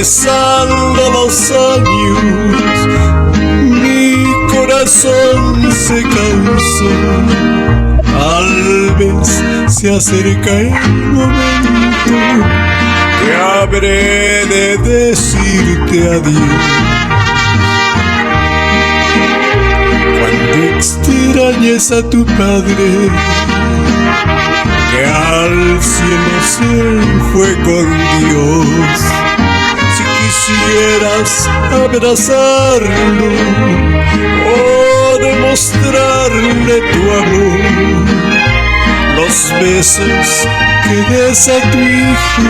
Pasando los años, mi corazón se cansó. Tal vez se acerca el momento que habré de decirte adiós. Cuando extrañes a tu padre, que al cielo se fue con Dios, quisieras abrazarlo o demostrarle tu amor, los besos que des a tu hijo,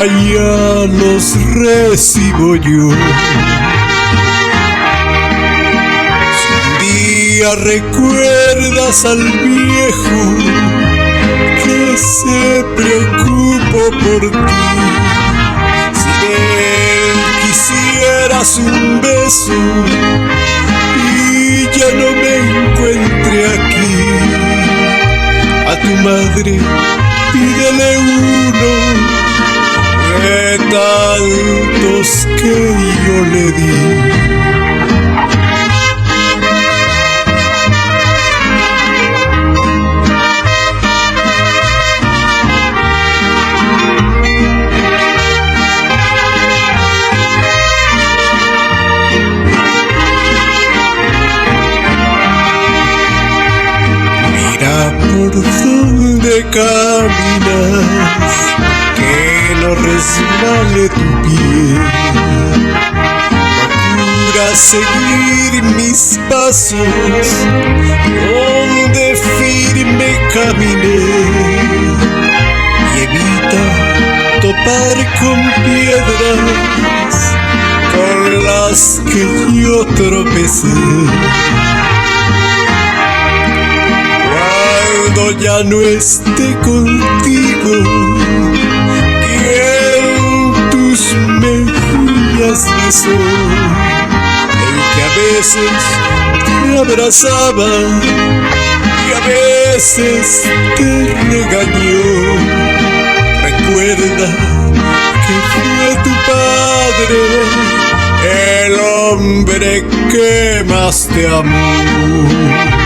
allá los recibo yo. Si un día recuerdas al viejo que se preocupó por ti, quisieras un beso y ya no me encuentre aquí, a tu madre pídele uno de tantos que yo le di. Por donde caminas, que no resbale tu pie. Procura seguir mis pasos, donde firme caminé, y evita topar con piedras con las que yo tropecé. Cuando ya no esté contigo, quien tus mejillas besó, el que a veces te abrazaba y a veces te regañó, recuerda que fue tu padre, el hombre que más te amó.